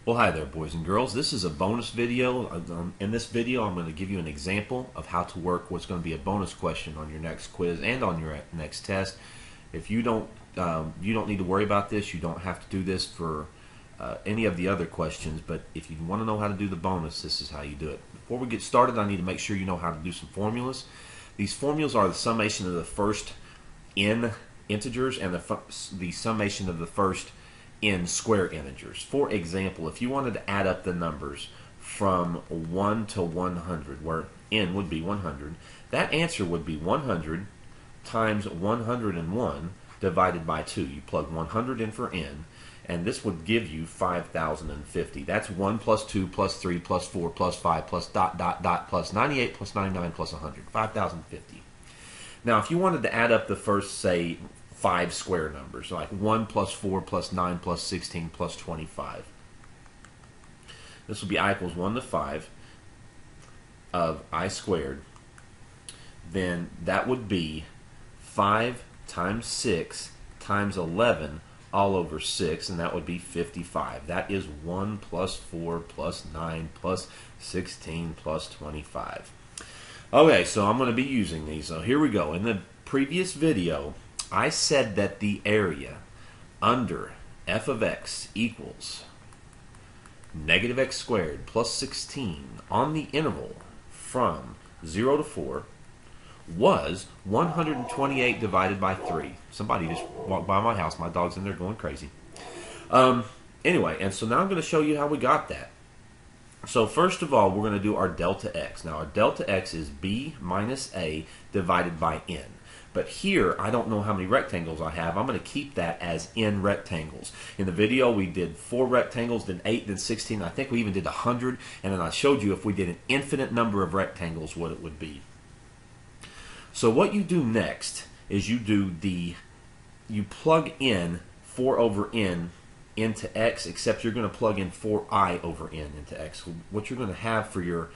Well, hi there, boys and girls. This is a bonus video. In this video, I'm going to give you an example of how to work what's going to be a bonus question on your next quiz and on your next test. If you don't need to worry about this. You don't have to do this for any of the other questions. But if you want to know how to do the bonus, this is how you do it. Before we get started, I need to make sure you know how to do some formulas. These formulas are the summation of the first n integers and the summation of the first in square integers. For example, if you wanted to add up the numbers from 1 to 100, where n would be 100, that answer would be 100 times 101 divided by 2. You plug 100 in for n, and this would give you 5,050. That's 1 plus 2 plus 3 plus 4 plus 5 plus ... plus 98 plus 99 plus 100. 5,050. Now, if you wanted to add up the first, say, 5 square numbers, like 1 plus 4 plus 9 plus 16 plus 25. This would be I equals 1 to 5 of I squared. Then that would be 5 times 6 times 11 all over 6, and that would be 55. That is 1 plus 4 plus 9 plus 16 plus 25. Okay, so I'm going to be using these. So here we go. In the previous video, I said that the area under f of x equals negative x squared plus 16 on the interval from 0 to 4 was 128 divided by 3. Somebody just walked by my house. My dog's in there going crazy. Anyway, and so now I'm going to show you how we got that. So first of all, we're going to do our delta x. Now our delta x is b minus a divided by n. But here, I don't know how many rectangles I have. I'm going to keep that as n rectangles. In the video, we did 4 rectangles, then 8, then 16. I think we even did 100. And then I showed you if we did an infinite number of rectangles, what it would be. So what you do next is you plug in 4 over n into x, except you're going to plug in 4i over n into x. What you're going to have for your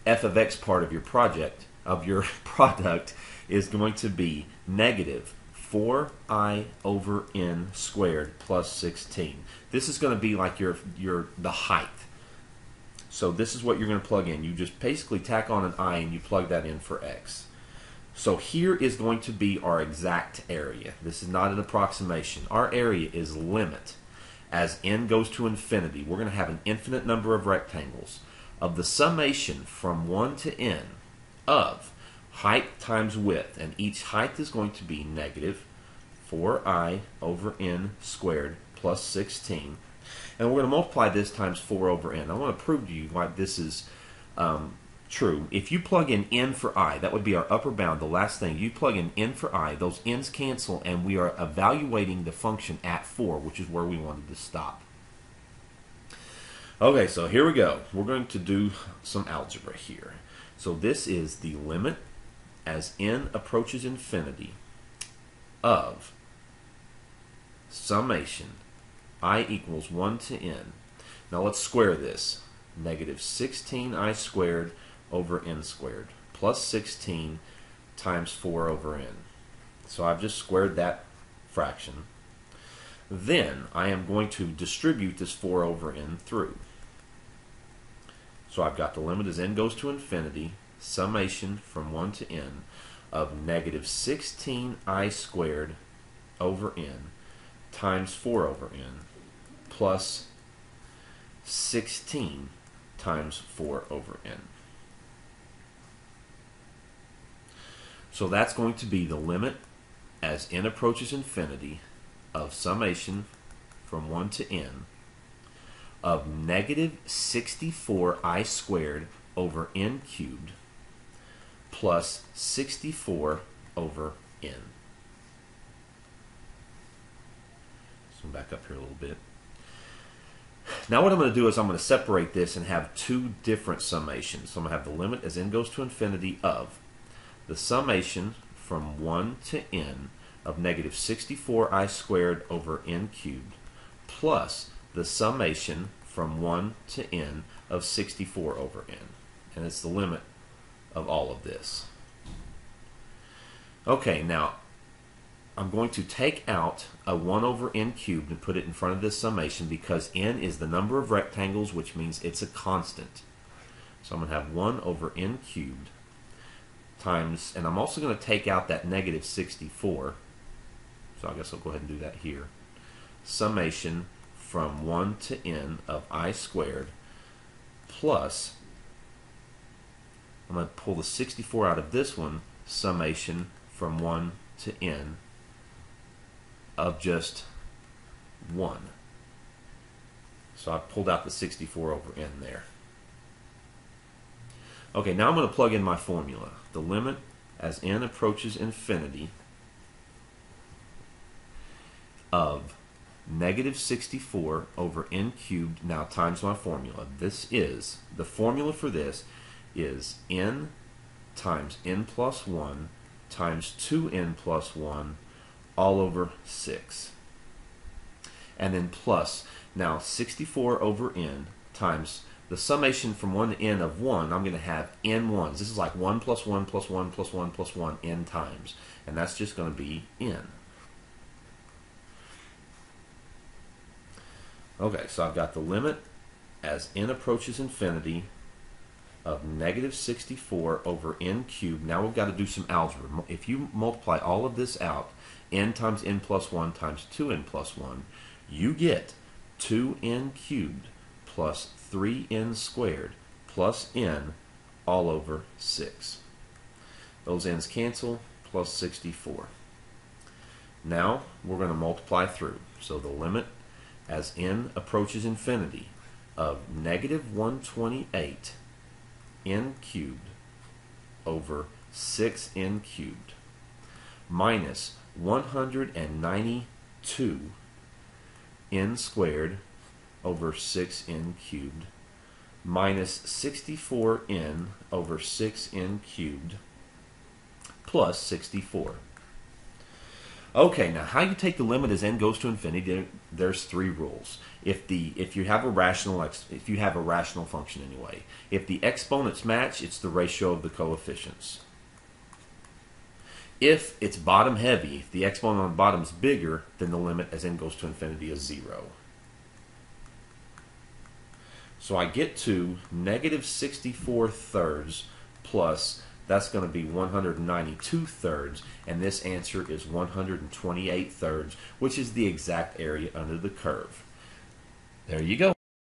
f of x part of your project, of your product, is going to be negative 4i over n squared plus 16. This is going to be like the height. So this is what you're going to plug in. You just basically tack on an I and you plug that in for x. So here is going to be our exact area. This is not an approximation. Our area is limit as n goes to infinity. We're going to have an infinite number of rectangles of the summation from 1 to n of height times width, and each height is going to be negative 4i over n squared plus 16, and we're going to multiply this times 4 over n. I want to prove to you why this is true. If you plug in n for I, that would be our upper bound, the last thing. You plug in n for I, those n's cancel, and we are evaluating the function at 4, which is where we wanted to stop. Okay, so here we go. We're going to do some algebra here. So this is the limit as n approaches infinity of summation I equals 1 to n. Now let's square this. Negative 16i squared over n squared plus 16 times 4 over n. So I've just squared that fraction. Then I am going to distribute this 4 over n through. So I've got the limit as n goes to infinity, summation from 1 to n of negative 16i squared over n times 4 over n plus 16 times 4 over n. So that's going to be the limit as n approaches infinity of summation from 1 to n of negative 64i squared over n cubed plus 64 over n. So back up here a little bit. Now what I'm going to do is I'm going to separate this and have 2 different summations. So I'm going to have the limit as n goes to infinity of the summation from 1 to n of negative 64i squared over n cubed plus the summation from 1 to n of 64 over n. And it's the limit of all of this. Okay, now I'm going to take out a 1 over n cubed and put it in front of this summation because n is the number of rectangles, which means it's a constant. So I'm going to have 1 over n cubed times, and I'm also going to take out that negative 64. So I guess I'll go ahead and do that here. Summation from 1 to n of I squared plus, I'm going to pull the 64 out of this one, summation from 1 to n of just 1. So I pulled out the 64 over n there. Okay, now I'm going to plug in my formula. The limit as n approaches infinity of negative 64 over n cubed, now times my formula. The formula for this is n times n plus 1 times 2n plus 1 all over 6. And then plus, now 64 over n times the summation from 1 to n of 1, I'm going to have n ones. This is like 1 plus 1 plus 1 plus 1 plus 1 n times. And that's just going to be n. Okay, so I've got the limit as n approaches infinity of negative 64 over n cubed. Now we've got to do some algebra. If you multiply all of this out, n times n plus 1 times 2n plus 1, you get 2n cubed plus 3n squared plus n all over 6. Those n's cancel, plus 64. Now we're going to multiply through. So the limit as n approaches infinity of negative 128 n cubed over 6n cubed minus 192 n squared over 6n cubed minus 64n over 6n cubed plus 64. Okay, now how you take the limit as n goes to infinity, there's 3 rules. If you have a rational function anyway, if the exponents match, it's the ratio of the coefficients. If it's bottom heavy, if the exponent on the bottom is bigger, then the limit as n goes to infinity is 0. So I get to negative 64 thirds plus, that's going to be 192 thirds, and this answer is 128 thirds, which is the exact area under the curve. There you go.